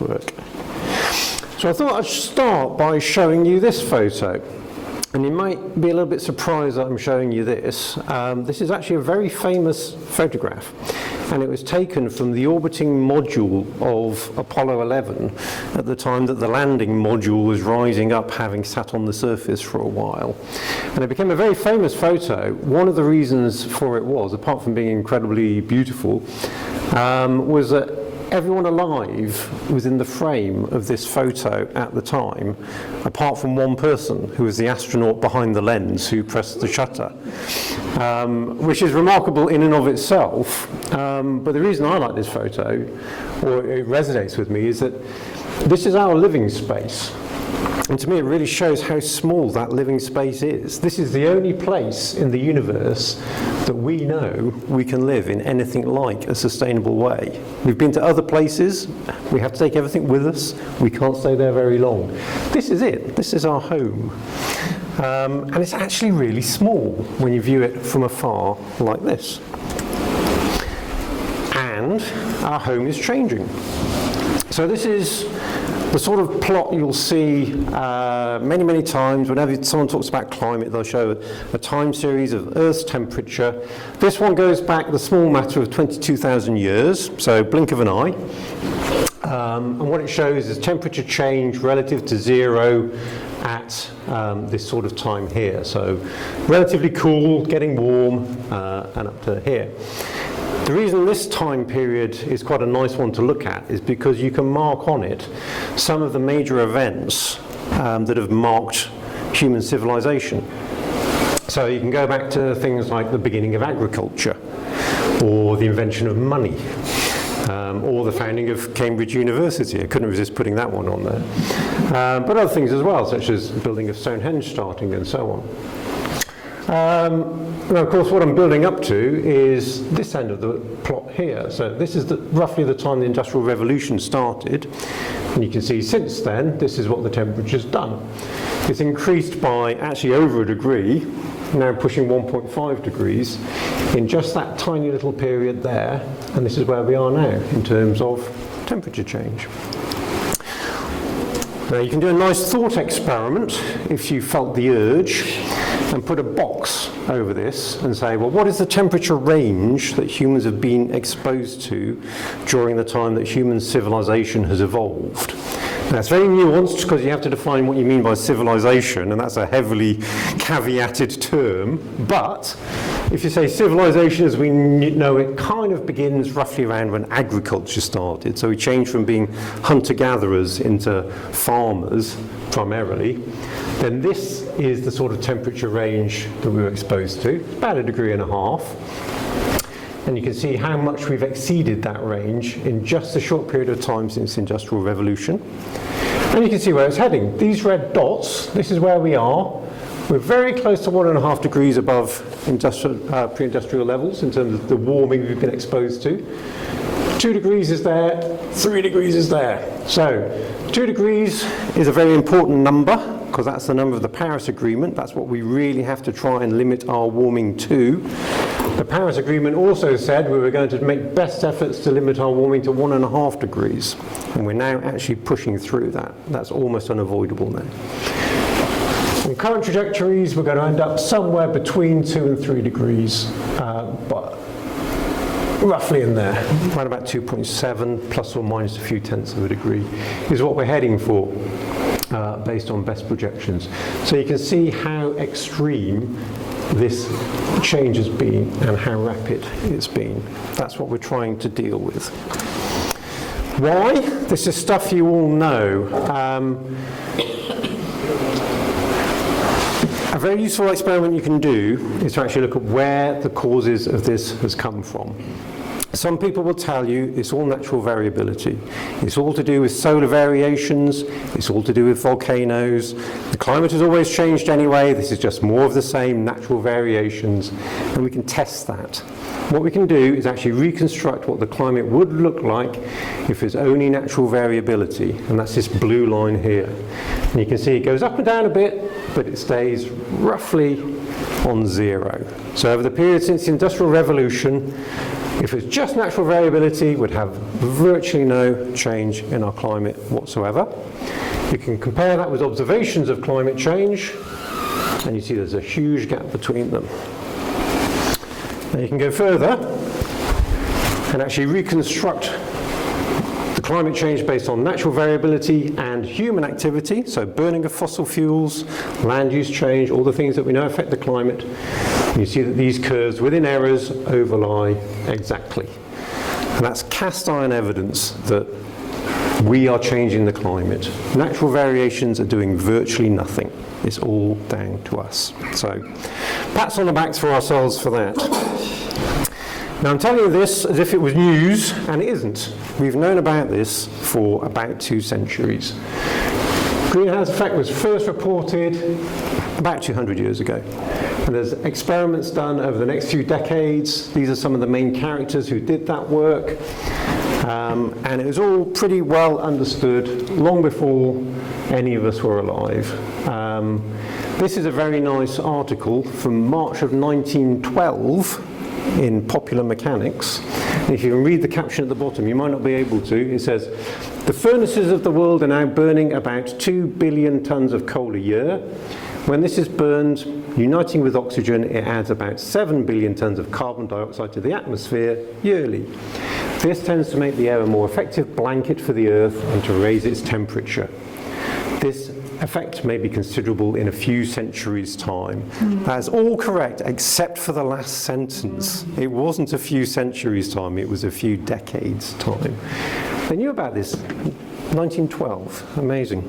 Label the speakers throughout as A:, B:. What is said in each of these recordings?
A: work. So I thought I'd start by showing you this photo. And you might be a little bit surprised that I'm showing you this. This is actually a very famous photograph. And it was taken from the orbiting module of Apollo 11 at the time that the landing module was rising up, having sat on the surface for a while. And it became a very famous photo. One of the reasons for it was, apart from being incredibly beautiful, was that everyone alive was in the frame of this photo at the time, apart from one person, who was the astronaut behind the lens who pressed the shutter, which is remarkable in and of itself. But the reason I like this photo, or it resonates with me, is that this is our living space. And to me, it really shows how small that living space is. This is the only place in the universe that we know we can live in anything like a sustainable way. We've been to other places. We have to take everything with us. We can't stay there very long. This is it. This is our home. And it's actually really small when you view it from afar like this. And our home is changing. So this is the sort of plot you'll see many, many times. Whenever someone talks about climate, they'll show a time series of Earth's temperature. This one goes back the small matter of 22,000 years, so blink of an eye. And what it shows is temperature change relative to zero at this sort of time here. So relatively cool, getting warm, and up to here. The reason this time period is quite a nice one to look at is because you can mark on it some of the major events that have marked human civilization. So you can go back to things like the beginning of agriculture, or the invention of money, or the founding of Cambridge University. I couldn't resist putting that one on there. But other things as well, such as the building of Stonehenge starting and so on. Now, of course, what I'm building up to is this end of the plot here. So this is roughly the time the Industrial Revolution started. And you can see since then, this is what the temperature's done. It's increased by actually over a degree, now pushing 1.5 degrees in just that tiny little period there. And this is where we are now in terms of temperature change. Now, you can do a nice thought experiment if you felt the urge, and put a box over this and say, well, what is the temperature range that humans have been exposed to during the time that human civilization has evolved? Now, it's very nuanced because you have to define what you mean by civilization, and that's a heavily caveated term. But if you say civilization as we know it kind of begins roughly around when agriculture started. So we changed from being hunter-gatherers into farmers primarily. Then this is the sort of temperature range that we were exposed to, about 1.5 degrees. And you can see how much we've exceeded that range in just a short period of time since the Industrial Revolution. And you can see where it's heading. These red dots, this is where we are. We're very close to 1.5 degrees above pre-industrial levels in terms of the warming we've been exposed to. 2 degrees is there, 3 degrees is there. So 2 degrees is a very important number, because that's the number of the Paris Agreement. That's what we really have to try and limit our warming to. The Paris Agreement also said we were going to make best efforts to limit our warming to 1.5 degrees. And we're now actually pushing through that. That's almost unavoidable now. On current trajectories, we're going to end up somewhere between 2 and 3 degrees, but roughly in there, around about 2.7 plus or minus a few tenths of a degree is what we're heading for based on best projections. So you can see how extreme this change has been and how rapid it's been. That's what we're trying to deal with. Why? This is stuff you all know. A very useful experiment you can do is to actually look at where the causes of this has come from. Some people will tell you it's all natural variability. It's all to do with solar variations. It's all to do with volcanoes. The climate has always changed anyway. This is just more of the same natural variations. And we can test that. What we can do is actually reconstruct what the climate would look like if it's only natural variability. And that's this blue line here. And you can see it goes up and down a bit, but it stays roughly on zero. So over the period since the Industrial Revolution, If it's just natural variability, we'd have virtually no change in our climate whatsoever. You can compare that with observations of climate change, and you see there's a huge gap between them. Now you can go further and actually reconstruct the climate change based on natural variability and human activity, so burning of fossil fuels, land use change, all the things that we know affect the climate. You see that these curves within errors overlie exactly. And that's cast iron evidence that we are changing the climate. Natural variations are doing virtually nothing. It's all down to us. So, pats on the backs for ourselves for that. Now I'm telling you this as if it was news, and it isn't. We've known about this for about 2 centuries. Greenhouse effect was first reported about 200 years ago. And there's experiments done over the next few decades. These are some of the main characters who did that work. And it was all pretty well understood long before any of us were alive. This is a very nice article from March of 1912 in Popular Mechanics. And if you can read the caption at the bottom, you might not be able to. It says, "The furnaces of the world are now burning about 2 billion tons of coal a year. When this is burned, uniting with oxygen, it adds about 7 billion tons of carbon dioxide to the atmosphere yearly. This tends to make the air a more effective blanket for the Earth and to raise its temperature. This effect may be considerable in a few centuries' time." That's all correct except for the last sentence. It wasn't a few centuries' time, it was a few decades' time. They knew about this, 1912, amazing.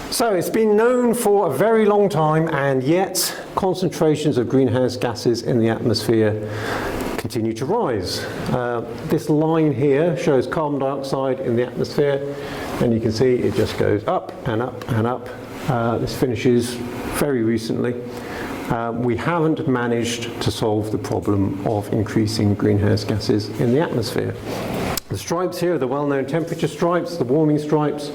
A: So it's been known for a very long time, and yet concentrations of greenhouse gases in the atmosphere continue to rise. This line here shows carbon dioxide in the atmosphere, and you can see it just goes up and up and up. This finishes very recently. We haven't managed to solve the problem of increasing greenhouse gases in the atmosphere. The stripes here are the well-known temperature stripes, the warming stripes,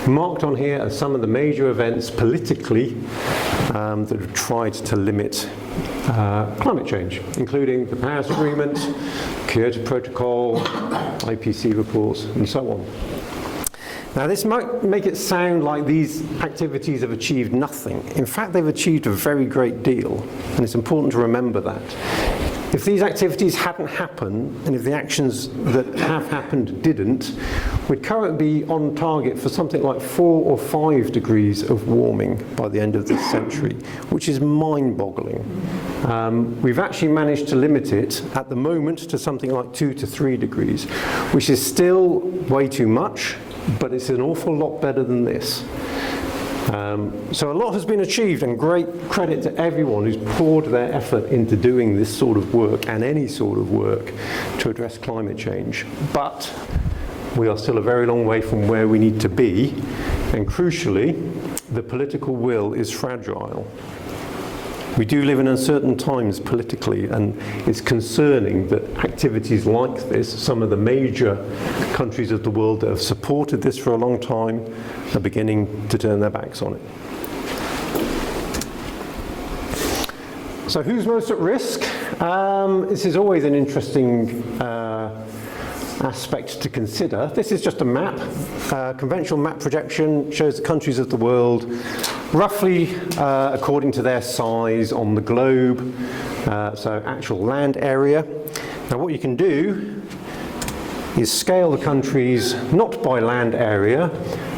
A: marked on here are some of the major events politically that have tried to limit climate change, including the Paris Agreement, Kyoto Protocol, IPCC reports, and so on. Now this might make it sound like these activities have achieved nothing. In fact, they've achieved a very great deal, and it's important to remember that. If these activities hadn't happened, and if the actions that have happened didn't, we'd currently be on target for something like 4 or 5 degrees of warming by the end of this century, which is mind-boggling. We've actually managed to limit it at the moment to something like 2 to 3 degrees, which is still way too much, but it's an awful lot better than this. So a lot has been achieved, and great credit to everyone who's poured their effort into doing this sort of work and any sort of work to address climate change. But we are still a very long way from where we need to be, and crucially, the political will is fragile. We do live in uncertain times politically, and it's concerning that activities like this, some of the major countries of the world that have supported this for a long time, are beginning to turn their backs on it. So who's most at risk? This is always an interesting aspect to consider. This is just a map. Conventional map projection shows the countries of the world roughly according to their size on the globe, so actual land area. Now what you can do is scale the countries not by land area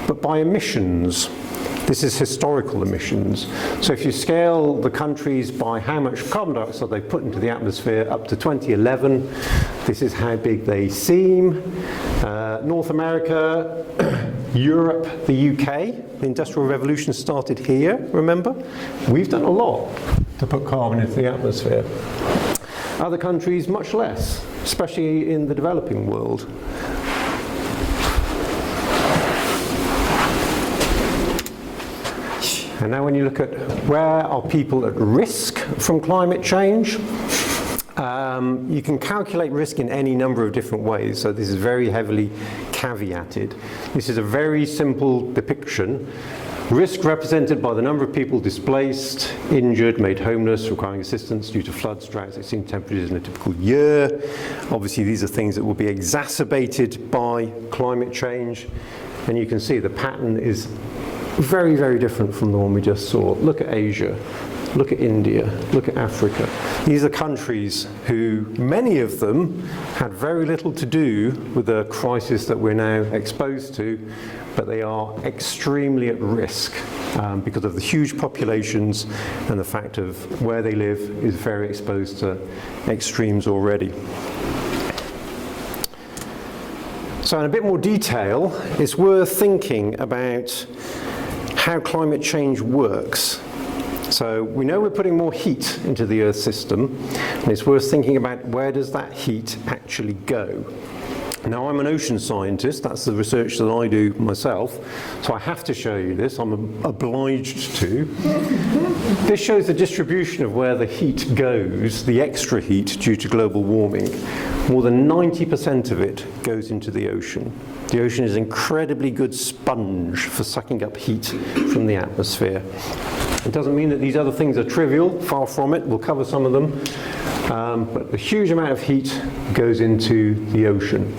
A: but by emissions. This is historical emissions. So if you scale the countries by how much carbon dioxide they put into the atmosphere up to 2011, this is how big they seem. North America, Europe, the UK, the Industrial Revolution started here, remember? We've done a lot to put carbon into the atmosphere. Other countries, much less, especially in the developing world. And now when you look at where are people at risk from climate change, you can calculate risk in any number of different ways. So this is very heavily caveated. This is a very simple depiction Risk represented by the number of people displaced, injured, made homeless, requiring assistance due to floods, droughts, extreme temperatures in a typical year. Obviously, these are things that will be exacerbated by climate change. And you can see the pattern is very, very different from the one we just saw. Look at Asia. Look at India, look at Africa. These are countries who, many of them, had very little to do with the crisis that we're now exposed to, but they are extremely at risk because of the huge populations and the fact of where they live is very exposed to extremes already. So in a bit more detail, it's worth thinking about how climate change works. So we know we're putting more heat into the Earth system, and it's worth thinking about where does that heat actually go. Now, I'm an ocean scientist, that's the research that I do myself, so I have to show you this, I'm obliged to. This shows the distribution of where the heat goes, the extra heat due to global warming. More than 90% of it goes into the ocean. The ocean is an incredibly good sponge for sucking up heat from the atmosphere. It doesn't mean that these other things are trivial, far from it, we'll cover some of them, but a huge amount of heat goes into the ocean.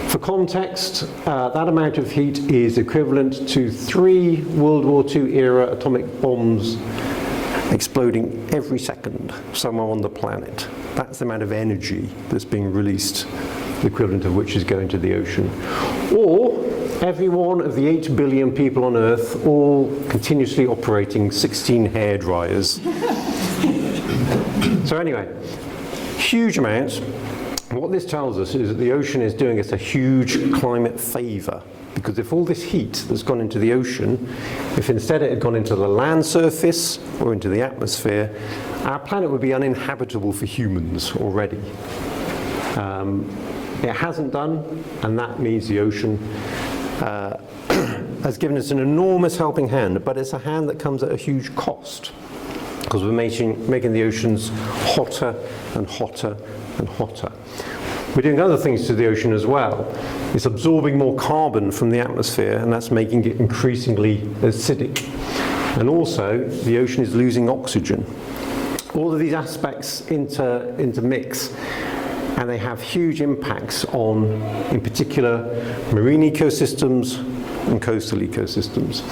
A: For context, that amount of heat is equivalent to 3 World War II era atomic bombs exploding every second somewhere on the planet. That's the amount of energy that's being released, the equivalent of which is going to the ocean. Or every one of the 8 billion people on Earth all continuously operating 16 hairdryers. So anyway, huge amounts. What this tells us is that the ocean is doing us a huge climate favour, because if all this heat that's gone into the ocean, if instead it had gone into the land surface or into the atmosphere, our planet would be uninhabitable for humans already. It hasn't done, and that means the ocean has given us an enormous helping hand, but it's a hand that comes at a huge cost, because we're making the oceans hotter and hotter and hotter. We're doing other things to the ocean as well. It's absorbing more carbon from the atmosphere, and that's making it increasingly acidic. And also, the ocean is losing oxygen. All of these aspects intermix, and they have huge impacts on, in particular, marine ecosystems and coastal ecosystems.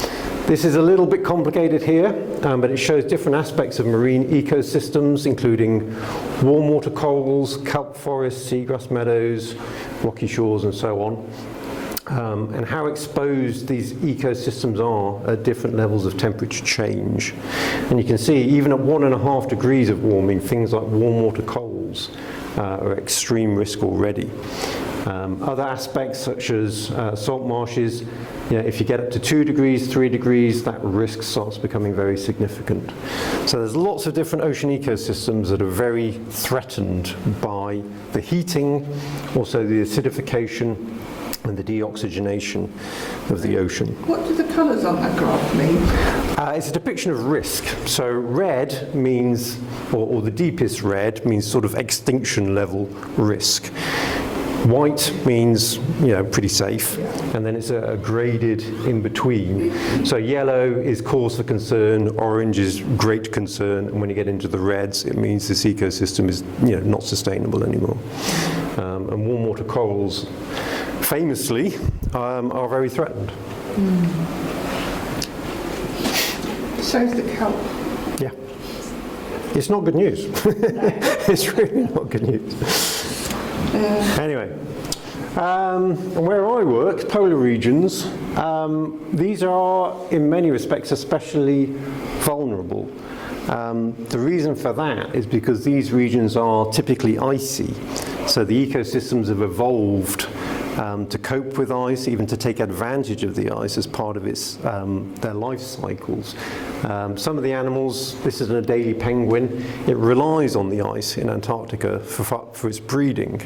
A: This is a little bit complicated here, but it shows different aspects of marine ecosystems, including warm water corals, kelp forests, seagrass meadows, rocky shores, and so on, and how exposed these ecosystems are at different levels of temperature change. And you can see, even at 1.5 degrees of warming, things like warm water corals are at extreme risk already. Other aspects such as salt marshes, if you get up to 2 degrees, 3 degrees, that risk starts becoming very significant. So there's lots of different ocean ecosystems that are very threatened by the heating, also the acidification and the deoxygenation of the ocean.
B: What do the colours on that graph mean?
A: It's a depiction of risk. So red means, or the deepest red means sort of extinction level risk. White means, pretty safe, and then it's a graded in between. So yellow is cause for concern, orange is great concern, and when you get into the reds, it means this ecosystem is, not sustainable anymore. And warm water corals, famously, are very threatened.
B: So's the kelp.
A: Yeah. It's not good news. It's really not good news. Anyway, and where I work, polar regions, these are in many respects especially vulnerable. The reason for that is because these regions are typically icy, so the ecosystems have evolved to cope with ice, even to take advantage of the ice as part of their life cycles. Some of the animals, this is an Adelie penguin, it relies on the ice in Antarctica for its breeding.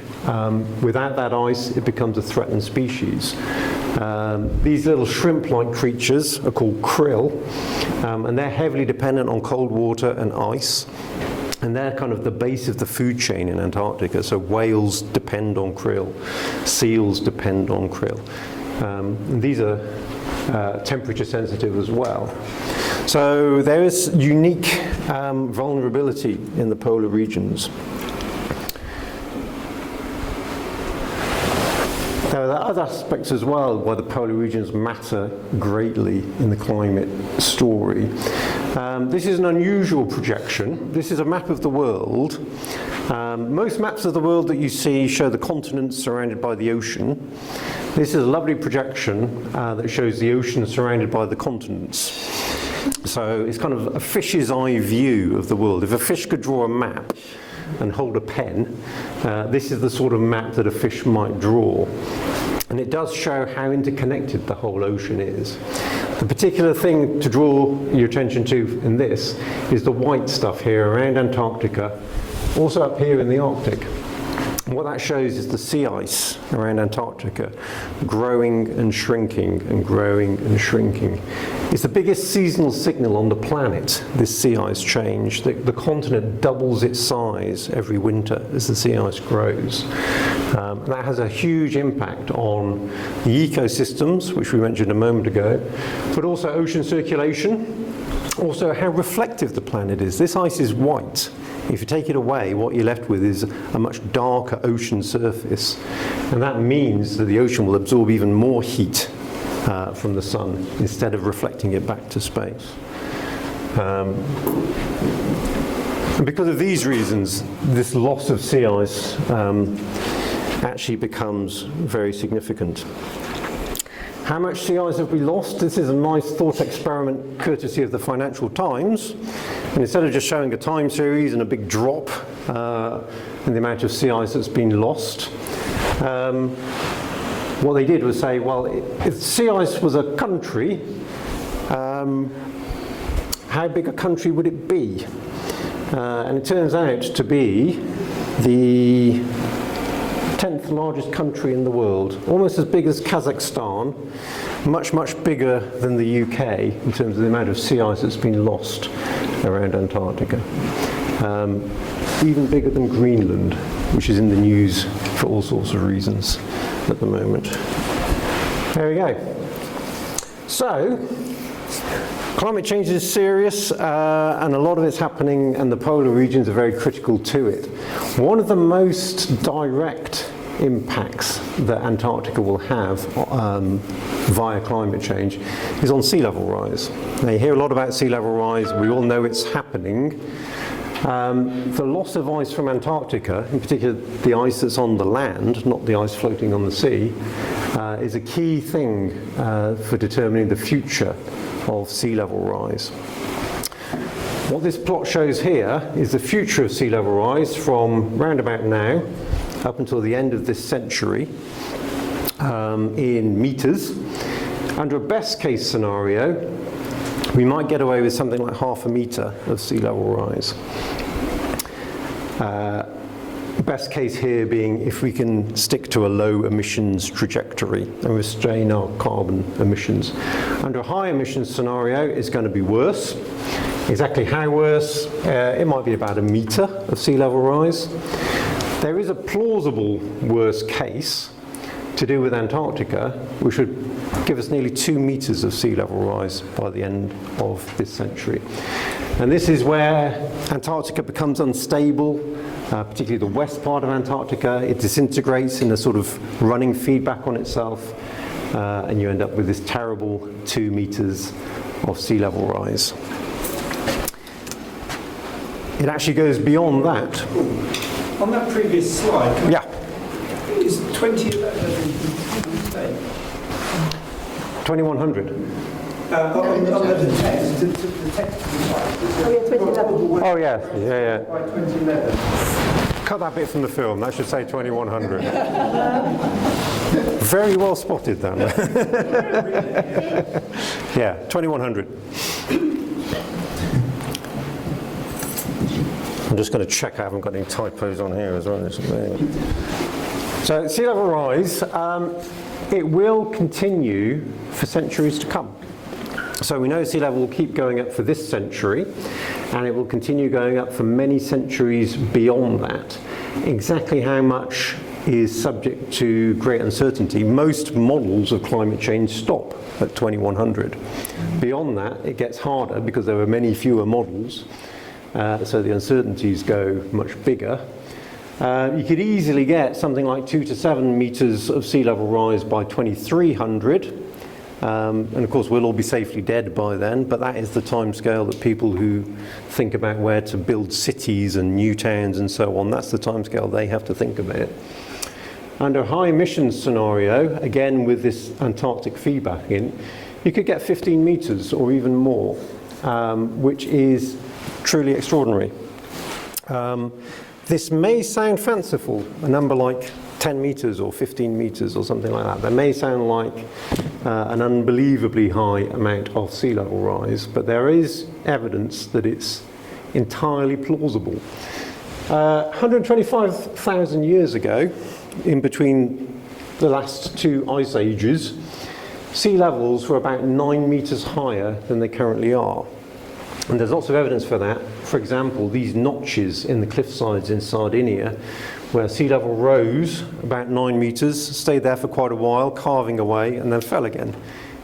A: Without that ice, it becomes a threatened species. These little shrimp-like creatures are called krill, and they're heavily dependent on cold water and ice. And they're kind of the base of the food chain in Antarctica. So whales depend on krill, seals depend on krill. And these are temperature sensitive as well. So there is unique vulnerability in the polar regions. There are other aspects as well why the polar regions matter greatly in the climate story. This is an unusual projection. This is a map of the world. Most maps of the world that you see show the continents surrounded by the ocean. This is a lovely projection that shows the ocean surrounded by the continents. So it's kind of a fish's eye view of the world. If a fish could draw a map and hold a pen, this is the sort of map that a fish might draw. And it does show how interconnected the whole ocean is. The particular thing to draw your attention to in this is the white stuff here around Antarctica, also up here in the Arctic. And what that shows is the sea ice around Antarctica growing and shrinking and growing and shrinking. It's the biggest seasonal signal on the planet, this sea ice change. The continent doubles its size every winter as the sea ice grows. That has a huge impact on the ecosystems, which we mentioned a moment ago, but also ocean circulation, also how reflective the planet is. This ice is white. If you take it away, what you're left with is a much darker ocean surface. And that means that the ocean will absorb even more heat from the sun instead of reflecting it back to space. And because of these reasons, this loss of sea ice actually becomes very significant. How much sea ice have we lost? This is a nice thought experiment courtesy of the Financial Times. And instead of just showing a time series and a big drop in the amount of sea ice that's been lost, what they did was say, well, if sea ice was a country, how big a country would it be? And it turns out to be the 10th largest country in the world, almost as big as Kazakhstan, much, much bigger than the UK in terms of the amount of sea ice that's been lost around Antarctica. Even bigger than Greenland, which is in the news for all sorts of reasons at the moment. There we go. So, climate change is serious, and a lot of it's happening, and the polar regions are very critical to it. One of the most direct impacts that Antarctica will have via climate change is on sea level rise. Now, you hear a lot about sea level rise. We all know it's happening. The loss of ice from Antarctica, in particular the ice that's on the land, not the ice floating on the sea, is a key thing for determining the future of sea level rise. What this plot shows here is the future of sea level rise from round about now up until the end of this century in metres. Under a best case scenario, we might get away with something like 0.5 metre of sea level rise. Best case here being if we can stick to a low emissions trajectory and restrain our carbon emissions. Under a high emissions scenario, it's going to be worse. Exactly how worse? It might be about 1 metre of sea level rise. There is a plausible worst case to do with Antarctica, which would give us nearly 2 metres of sea level rise by the end of this century. And this is where Antarctica becomes unstable, particularly the west part of Antarctica. It disintegrates in a sort of running feedback on itself, and you end up with this terrible 2 metres of sea level rise. It actually goes beyond that.
C: On that previous slide,
A: Yeah.
C: is 2011
A: 2100.
C: on the text, the text of the slide.
D: Oh yeah, 2011.
A: Oh yeah.
C: By 2011.
A: Cut that bit from the film, that should say 2100. Very well spotted then. Yeah, 2100. I'm just going to check I haven't got any typos on here as well. So sea level rise, it will continue for centuries to come. So we know sea level will keep going up for this century, and it will continue going up for many centuries beyond that. Exactly how much is subject to great uncertainty. Most models of climate change stop at 2100. Beyond that, it gets harder because there are many fewer models, so the uncertainties go much bigger. You could easily get something like 2 to 7 meters of sea level rise by 2300. And of course, we'll all be safely dead by then, but that is the timescale that people who think about where to build cities and new towns and so on, that's the timescale they have to think about. Under a high emissions scenario, again with this Antarctic feedback in, you could get 15 meters or even more, which is truly extraordinary. This may sound fanciful, a number like 10 meters or 15 meters or something like that. That may sound like an unbelievably high amount of sea level rise, but there is evidence that it's entirely plausible. 125,000 years ago, in between the last two ice ages, sea levels were about 9 meters higher than they currently are. And there's lots of evidence for that. For example, these notches in the cliff sides in Sardinia, where sea level rose about 9 meters, stayed there for quite a while, carving away, and then fell again.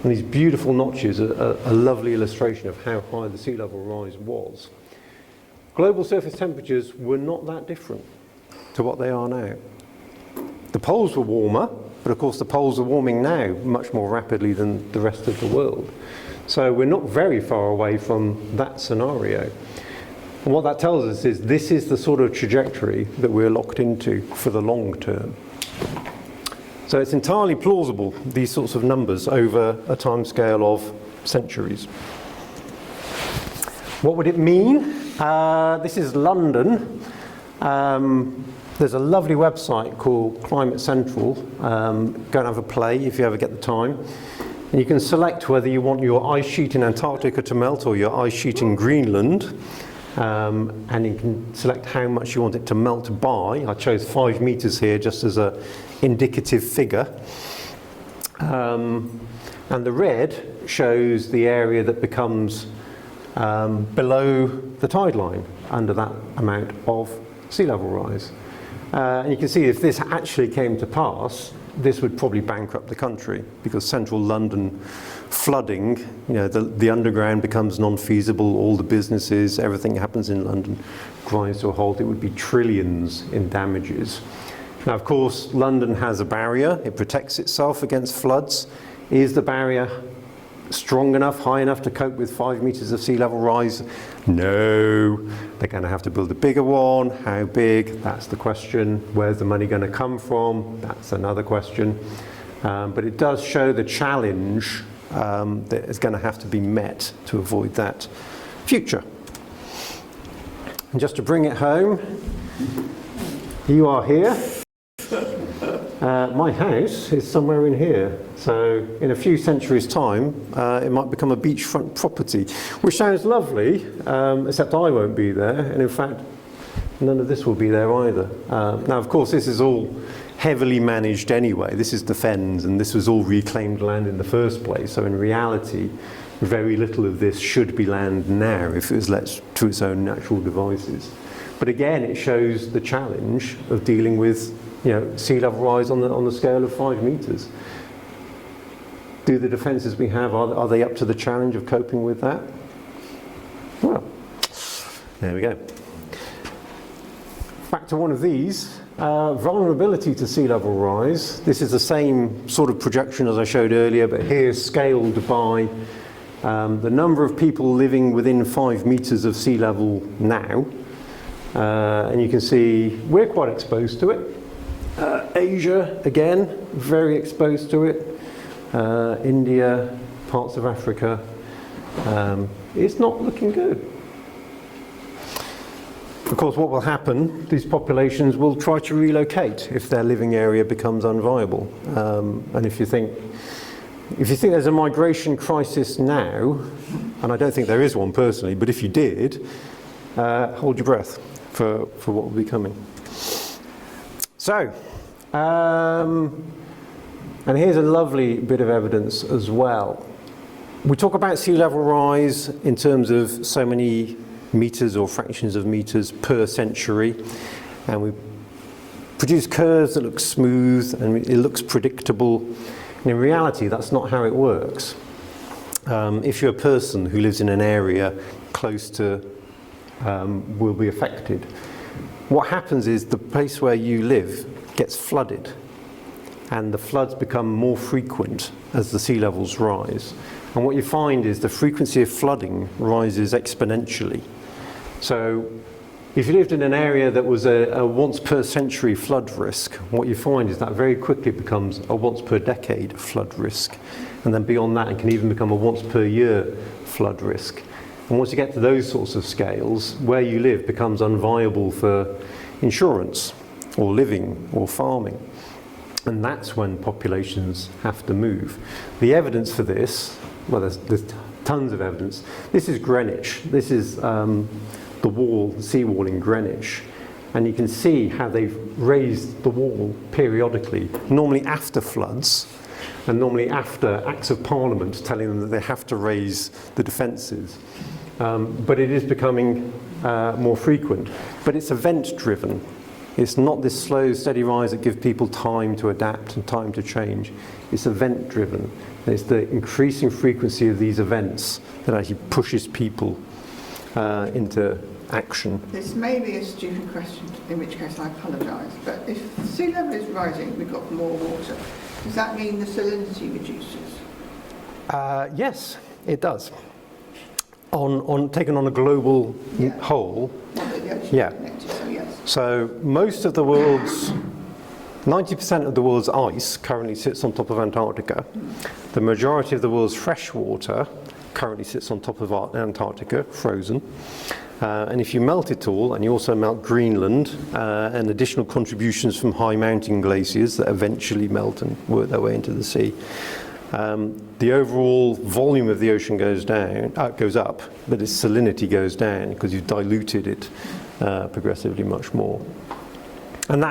A: And these beautiful notches are a lovely illustration of how high the sea level rise was. Global surface temperatures were not that different to what they are now. The poles were warmer, but of course the poles are warming now much more rapidly than the rest of the world. So we're not very far away from that scenario. And what that tells us is this is the sort of trajectory that we're locked into for the long term. So it's entirely plausible, these sorts of numbers over a timescale of centuries. What would it mean? This is London. There's a lovely website called Climate Central. Go and have a play if you ever get the time. And you can select whether you want your ice sheet in Antarctica to melt or your ice sheet in Greenland. And you can select how much you want it to melt by. I chose 5 meters here just as an indicative figure. And the red shows the area that becomes below the tide line under that amount of sea level rise. And you can see if this actually came to pass, this would probably bankrupt the country because central London flooding, you know, the underground becomes non-feasible, all the businesses, everything happens in London grinds to a halt. It would be trillions in damages. Now, of course, London has a barrier. It protects itself against floods. Is the barrier strong enough, high enough to cope with 5 meters of sea level rise? No. They're going to have to build a bigger one. How big? That's the question. Where's the money going to come from? That's another question. But it does show the challenge that is going to have to be met to avoid that future. And just to bring it home, you are here. My house is somewhere in here, so in a few centuries' time, it might become a beachfront property, which sounds lovely, except I won't be there, and in fact, none of this will be there either. Now, of course, this is all heavily managed anyway. This is the Fens, and this was all reclaimed land in the first place, so in reality, very little of this should be land now if it was left to its own natural devices. But again, it shows the challenge of dealing with, you know, sea level rise on the scale of 5 meters. Do the defences we have, are they up to the challenge of coping with that? Well, there we go. Back to one of these, vulnerability to sea level rise. This is the same sort of projection as I showed earlier, but here scaled by the number of people living within 5 meters of sea level now. And you can see we're quite exposed to it. Asia, again, very exposed to it. India, parts of Africa. It's not looking good. Of course, what will happen, these populations will try to relocate if their living area becomes unviable. And if you think there's a migration crisis now, and I don't think there is one personally, but if you did, hold your breath for what will be coming. So, and here's a lovely bit of evidence as well. We talk about sea level rise in terms of so many meters or fractions of meters per century, and we produce curves that look smooth and it looks predictable. And in reality, that's not how it works. If you're a person who lives in an area close to will be affected, what happens is the place where you live gets flooded, and the floods become more frequent as the sea levels rise. And what you find is the frequency of flooding rises exponentially. So if you lived in an area that was a once per century flood risk, what you find is that very quickly becomes a once per decade flood risk. And then beyond that, it can even become a once per year flood risk. And once you get to those sorts of scales, where you live becomes unviable for insurance or living or farming. And that's when populations have to move. The evidence for this, well, there's tons of evidence. This is Greenwich. This is the seawall in Greenwich. And you can see how they've raised the wall periodically, normally after floods, and normally after Acts of Parliament telling them that they have to raise the defences. But it is becoming more frequent. But it's event-driven. It's not this slow, steady rise that gives people time to adapt and time to change. It's event-driven. And it's the increasing frequency of these events that actually pushes people into action.
B: This may be a stupid question, in which case I apologise, but if sea level is rising, we've got more water. Does that mean the salinity reduces?
A: Yes, it does. Taken on a global whole, yeah. So most of the world's, 90% of the world's ice currently sits on top of Antarctica. The majority of the world's fresh water currently sits on top of Antarctica, frozen. And if you melt it all, and you also melt Greenland, and additional contributions from high mountain glaciers that eventually melt and work their way into the sea, the overall volume of the ocean goes up, but its salinity goes down because you've diluted it progressively much more. And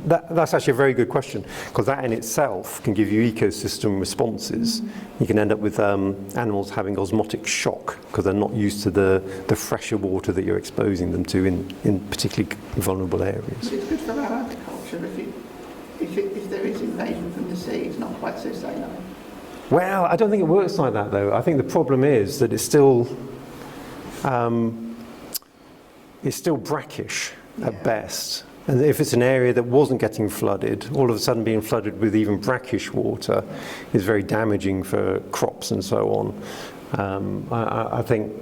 A: that's actually a very good question, because that in itself can give you ecosystem responses. You can end up with animals having osmotic shock because they're not used to the fresher water that you're exposing them to in particularly vulnerable areas.
B: It's good for our agriculture if there is invasion from the sea, it's not quite so saline.
A: Well, I don't think it works like that, though. I think the problem is that it's still brackish at best. And if it's an area that wasn't getting flooded, all of a sudden being flooded with even brackish water is very damaging for crops and so on. I think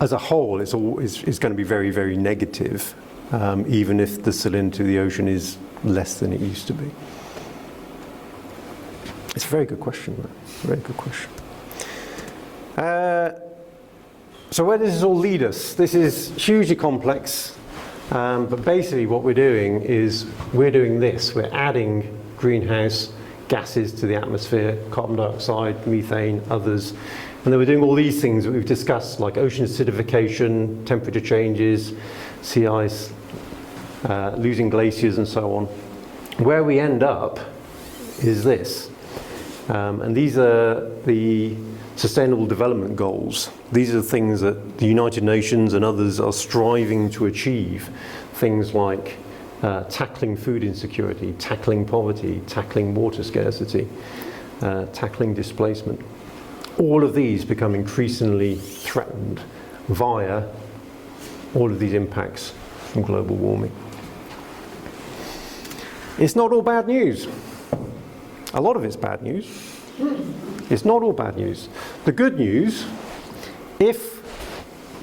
A: as a whole it's going to be very, very negative, even if the salinity of the ocean is less than it used to be. It's a very good question, though. Very good question. So where does this all lead us? This is hugely complex. But basically what we're doing is we're doing this. We're adding greenhouse gases to the atmosphere, carbon dioxide, methane, others. And then we're doing all these things that we've discussed, like ocean acidification, temperature changes, sea ice, losing glaciers and so on. Where we end up is this. And these are the Sustainable Development Goals. These are the things that the United Nations and others are striving to achieve. Things like tackling food insecurity, tackling poverty, tackling water scarcity, tackling displacement. All of these become increasingly threatened via all of these impacts from global warming. It's not all bad news. A lot of it's bad news. It's not all bad news. The good news, if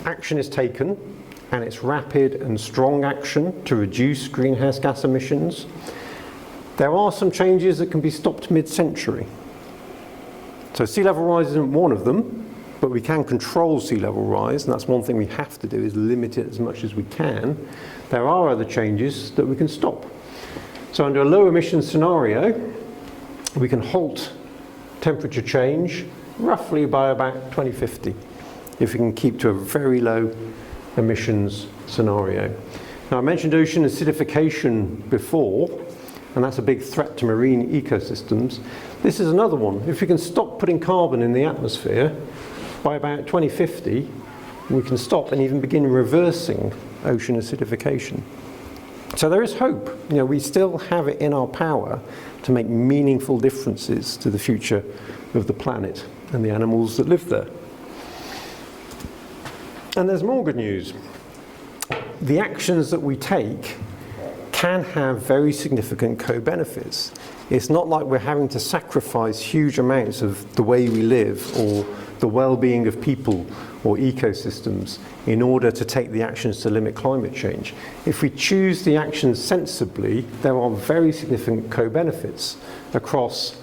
A: action is taken, and it's rapid and strong action to reduce greenhouse gas emissions, there are some changes that can be stopped mid-century. So sea level rise isn't one of them, but we can control sea level rise, and that's one thing we have to do, is limit it as much as we can. There are other changes that we can stop. So under a low emission scenario, we can halt temperature change roughly by about 2050, if we can keep to a very low emissions scenario. Now, I mentioned ocean acidification before, and that's a big threat to marine ecosystems. This is another one. If we can stop putting carbon in the atmosphere by about 2050, we can stop and even begin reversing ocean acidification. So there is hope. You know, we still have it in our power to make meaningful differences to the future of the planet and the animals that live there. And there's more good news. The actions that we take can have very significant co-benefits. It's not like we're having to sacrifice huge amounts of the way we live or the well-being of people or ecosystems in order to take the actions to limit climate change. If we choose the actions sensibly, there are very significant co-benefits across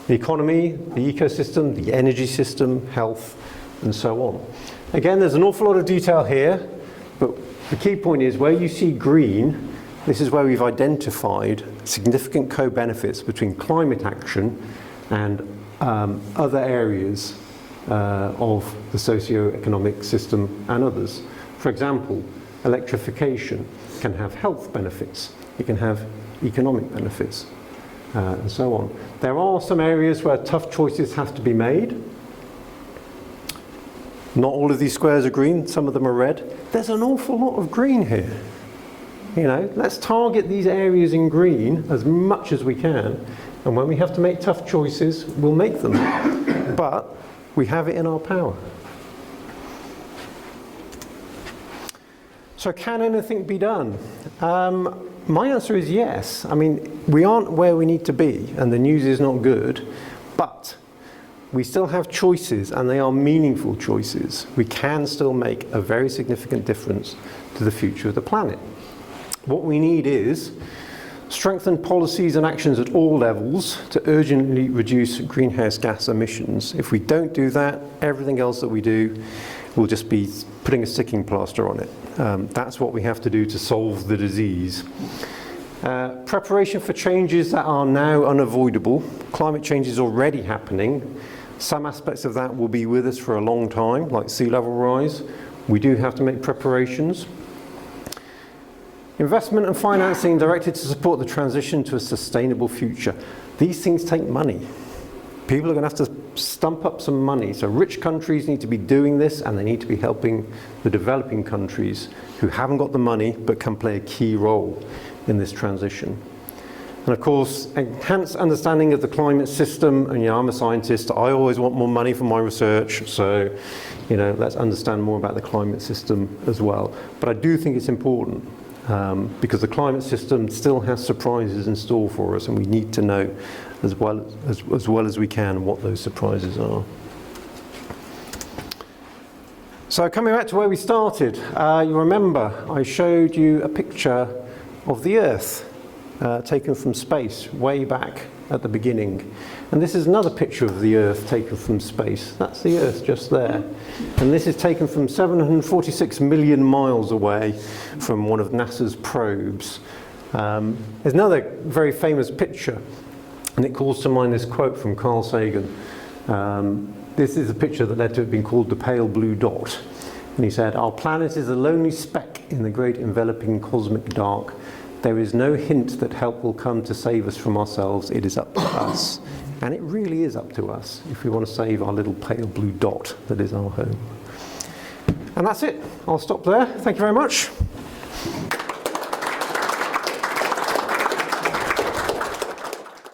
A: the economy, the ecosystem, the energy system, health, and so on. Again, there's an awful lot of detail here, but the key point is where you see green, this is where we've identified significant co-benefits between climate action and other areas of the socio-economic system and others. For example, electrification can have health benefits, it can have economic benefits, and so on. There are some areas where tough choices have to be made. Not all of these squares are green, some of them are red. There's an awful lot of green here. You know, let's target these areas in green as much as we can, and when we have to make tough choices, we'll make them. But we have it in our power. So can anything be done? My answer is yes. I mean, we aren't where we need to be, and the news is not good, but we still have choices, and they are meaningful choices. We can still make a very significant difference to the future of the planet. What we need is strengthen policies and actions at all levels to urgently reduce greenhouse gas emissions. If we don't do that, everything else that we do will just be putting a sticking plaster on it. That's what we have to do to solve the disease. Preparation for changes that are now unavoidable. Climate change is already happening. Some aspects of that will be with us for a long time, like sea level rise. We do have to make preparations. Investment and financing directed to support the transition to a sustainable future. These things take money. People are going to have to stump up some money. So rich countries need to be doing this, and they need to be helping the developing countries who haven't got the money but can play a key role in this transition. And of course, enhanced understanding of the climate system. And I'm a scientist, I always want more money for my research, so let's understand more about the climate system as well. But I do think it's important. Because the climate system still has surprises in store for us, and we need to know as well as we can what those surprises are. So coming back to where we started, you remember I showed you a picture of the Earth taken from space way back at the beginning. And this is another picture of the Earth taken from space. That's the Earth just there. And this is taken from 746 million miles away from one of NASA's probes. There's another very famous picture, and it calls to mind this quote from Carl Sagan. This is a picture that led to it being called the pale blue dot. And he said, "Our planet is a lonely speck in the great enveloping cosmic dark. There is no hint that help will come to save us from ourselves. It is up to us." And it really is up to us if we want to save our little pale blue dot that is our home. And that's it. I'll stop there. Thank you very much.